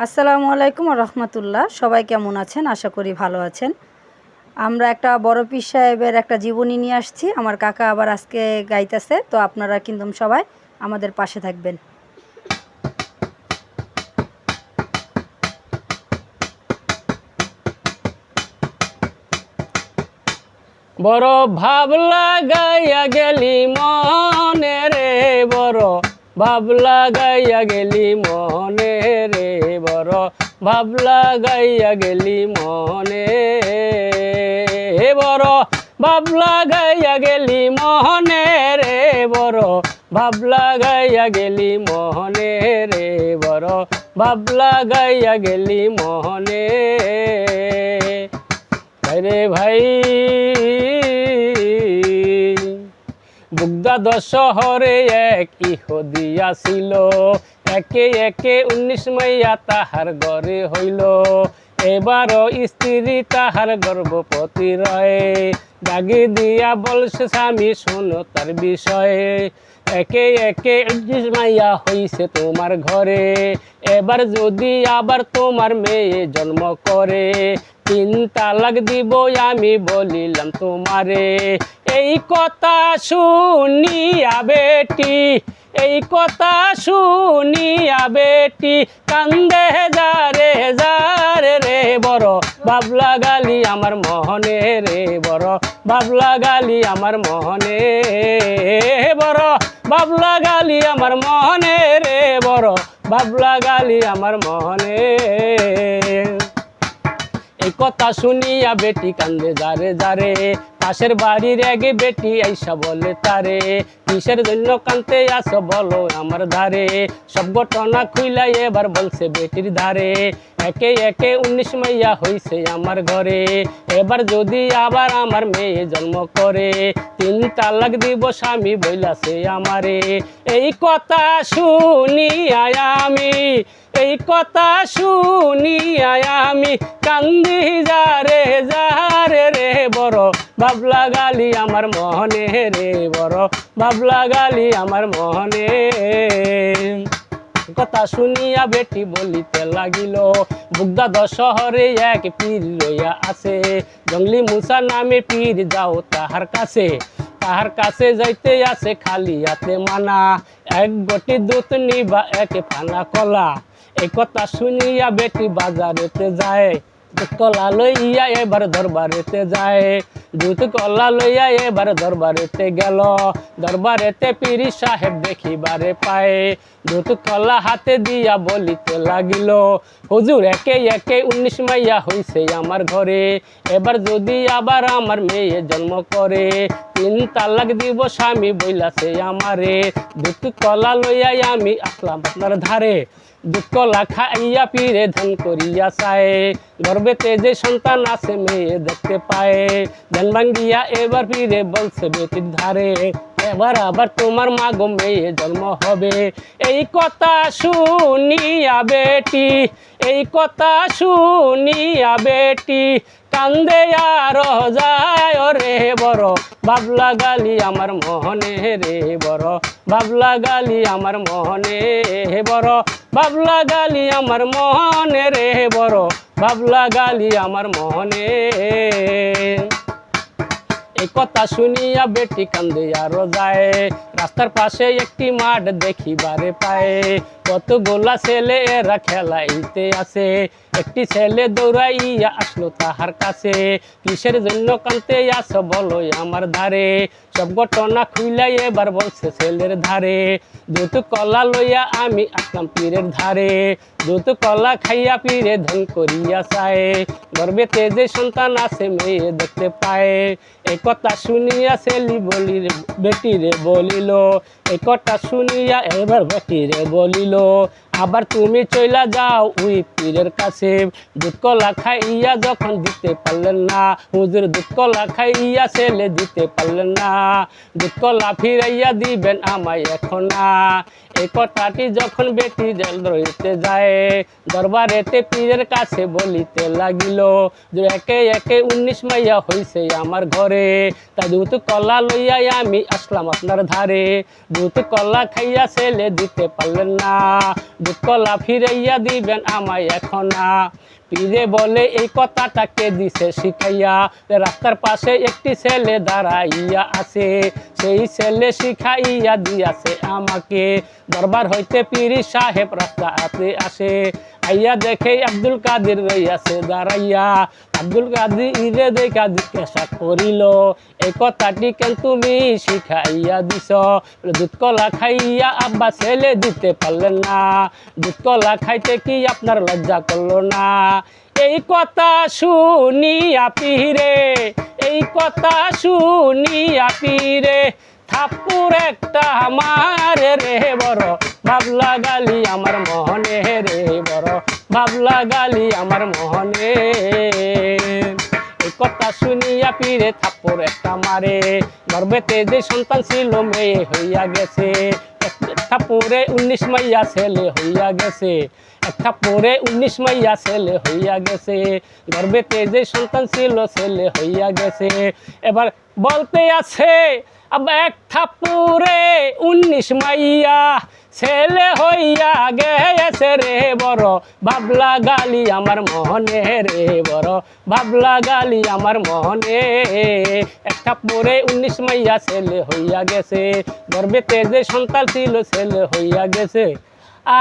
আসসালামু আলাইকুম রহমতুল্লাহ। সবাই কেমন আছেন? আশা করি ভালো আছেন। আমরা একটা বড় পীর সাহেবের একটা জীবনী নিয়ে আসছি। আমার কাকা আবার আজকে গাইতেছে, তো আপনারা কিন্তু সবাই আমাদের পাশে থাকবেন। বড় ভাব লাগাইয়া গেলি মনে রে, বড় ভাব লাগাইয়া গেলি মনে রে, বড় ভাব লাগাইয়া গেলি মনে, বড় ভাব লাগাইয়া গেলি মনে রে, বড় ভাব লাগাইয়া গেলি মনে রে, বড় ভাব লাগাইয়া গেলি মনে রে ভাই। বুগদাদ শহরে এক ইহুদিয়া ছিল, একে একে 19 মাইয়া তাহার ঘরে হইল। এবারও স্ত্রী তাহার গর্ভবতী রয়ে, দাগি দিয়া বলছে স্বামী শোনো তার বিষয়ে। একে একে 19 মাইয়া হইছে তোমার ঘরে, এবার যদি আবার তোমার মেয়ে জন্ম করে 3 তালাক দিব আমি বলিলাম তোমারে। এই কথা শুনিয়া বেটি, এই কথা শুনিয়া বেটি কান্দে যারে যারে রে, বড় বাবলা গালি আমার মহনে রে, বড় বাবলা গালি আমার মহনে, বড় বাবলা গালি আমার মহনে রে, বড় বাবলা গালি আমার মহনে। এই কথা শুনিয়া বেটি কান্দে যারে যারে, পাশের বাড়ির আগে বেটি আইসা বলে তারে, কিসের জন্য কান্দতে আসো বলো আমার ধারে। সব ঘটনা খুইলাই এবার বলছে বেটির ধারে, একে একে 19 মাইয়া হইছে আমার ঘরে, এবার যদি আবার আমার মেয়ে জন্ম করে 3 তালাক দিব স্বামী বইলাছে আমারে। এই কথা শুনিয়া আমি, এই কথা শুনিয়া আমি কান্দি যারে যারে রে, বড় বাবলা গালি আমার মহনে রে, বড় বাবলা গালি আমার মহনে। কথা শুনিয়া বেটি বলিতে লাগিল, বুগদাদ শহরে এক পীর লইয়া আছে, জঙ্গলি মুসা নামে পীর যাও তাহার কাছে। তাহার কাছে যাইতে আছে খালি হাতে মানা, এক গটি দুধ নিবা এক ফানা কলা। এই কথা শুনিয়া বেটি বাজারেতে যায়, দুধ কলা লইয়া এবার দরবারেতে যায়। দুধ কলা লইয়া এবার দরবারেতে গেল, দরবারেতে পীর সাহেব দেখিবারে পায়। দুধ কলা হাতে দিয়া বলিতে লাগিল, হুজুর একে একে 19 মাইয়া হইছে আমার ঘরে, এবার যদি আবার আমার মেয়ে জন্ম করে 3 তালাক দিব স্বামী বইলাছে আমারে। দুধ কলা লইয়া আমি আসলাম আপনার ধারে, দুধ কলা খাইয়া পীরে ধ্যান করিয়া চায়, গর্ভেতে যে সন্তান আছে মেয়ে দেখতে পায়। ধ্যান ভাঙ্গিয়া এবার পীরে বলছে বেটির ধারে, এবার আবার তোমার মা গো মেয়ে জন্ম হবে। এই কথা শুনিয়া বেটি, এই কথা শুনিয়া বেটি কান্দে আর যায় রে, বড় বাবলা গালি আমার মহনে রে, বড় বাবলা গালি আমার মহনে, বড় বাবলা গালি আমার মহনে রে, বড় বাবলা গালি আমার মহনে। এই কথা শুনিয়া বেটি কান্দে আরো যায়, রাস্তার পাশে একটি মাঠ দেখিবারে পায়, কতগুলা ছেলে এরা খেলাইতে আছে। একটি ছেলে দৌড়াইয়া আসলো তাহার কাছে, কিসের জন্য কান্দতে আসো বলো আমার ধারে। সব ঘটনা খুইলাই এবার বলছে ছেলের ধারে, দুধ কলা লইয়া আমি আসলাম পীরের ধারে, দুধ কলা খাইয়া পীরে ধ্যান করিয়া চায়, গর্ভেতে যে সন্তান আছে মেয়ে দেখতে পায়। এই কথা শুনিয়া ছেলি বলি বেটিরে বলিল, এই কথা শুনিয়া এবার বেটিরে বলিল, আবার তুমি চইলা যাও ওই পীরের কাছে। দুধ কলা খাইয়া যখন দিতে পারলেন না হুজুর, দুধ কলা খাইয়া ছেলে দিতে পারলেন না, দুধ কলা ফিরাইয়া দিবেন আমায় এখন না। এই কথাটি যখন বেটি জেল রইতে যায়, দরবারেতে পীরের কাছে বলিতে লাগিল, যে একে একে 19 মাইয়া হইছে আমার ঘরে, তাই দুধ কলা লইয়া আমি আসলাম আপনার ধারে। দুধ কলা খাইয়া ছেলে দিতে পারলেন না, দুধ কলা ফিরাইয়া দিবেন আমায় এখন না। পীরে বলে এই কথাটাকে দিছে শিখাইয়া, রাস্তার পাশে একটি ছেলে দাঁড়াইয়া আছে, সেই ছেলে শিখাইয়া দিয়াছে আমাকে। দরবার হইতে পীর সাহেব রাস্তাতে আসে, আইয়া দেখে আব্দুল কাদের রইয়াছে দাঁড়াইয়া। আব্দুল কাদের ইরে দেখা জিজ্ঞাসা করিল, এই কথাটি কেন তুমি শিখাইয়া দিছ? দুধ কলা খাইয়া আব্বা ছেলে দিতে পারলেন না, দুধ কলা খাইতে কি আপনার লজ্জা করলো না? এই কথা শুনিয়া পীরে, এই কথা শুনিয়া পীরে থাপ্পড় একটা মারে রে বড় ভাবলা গালি আমার মহনে রে, বড় ভাবলা গালি আমার মহনে। এই কথা শুনিয়া পীরে থাপ্পড় একটা মারে, গর্ভেতে যে সন্তান ছিল মেয়ে হইয়া গেছে, থাপ্পড়ে 19 মাইয়া ছেলে হইয়া গেছে, একটা পরে 19 মাইয়া ছেলে হইয়া গেছে, গর্ভেতে যে সন্তান ছিল ছেলে হইয়া গেছে। এবার বলতে আছে এক থাপ্পড়ে 19 মাইয়া ছেলে হইয়া গেছে রে, বড় ভাবলা গালি আমার মহনে রে, বড় ভাবলা গালি আমার মহনে। এক থাপ্পড়ে 19 মাইয়া ছেলে হইয়া গেছে, গর্ভেতে যে সন্তান ছিল ছেলে হইয়া গেছে।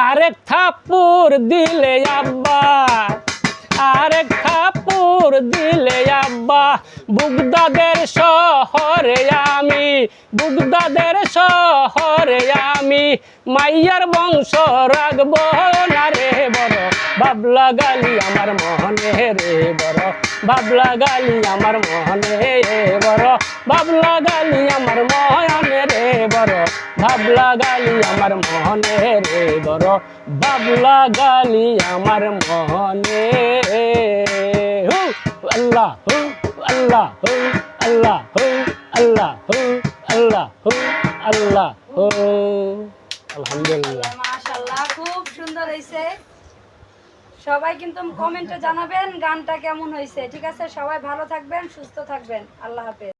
আরেক থাপ্পড় দিলে আব্বা, আরেক থাপ্পড় দিলে আব্বা, বুগদাদের শহরে আমি, বুগদাদের শহরে আমি মাইয়ার বংশ রাখবো না রে, বড় ভাবলা গালি আমার মহনে রে, বড় ভাবলা গালি আমার মহনে, বড় ভাবলা গালি আমার মহনে রে, বড় ভাবলা গালি আমার মহনে রে, বড় ভাবলা গালি আমার মহনে। হু আল্লাহ, হু আল্লাহ, হু আল্লাহ, হু আল্লাহ, হু আল্লাহ, হু আল্লাহ, হু। আলহামদুলিল্লাহ, মাশাআল্লাহ, খুব সুন্দর হয়েছে। সবাই কিন্তু কমেন্টে জানাবেন গানটা কেমন হয়েছে। ঠিক আছে, সবাই ভালো থাকবেন, সুস্থ থাকবেন। আল্লাহ হাফেজ।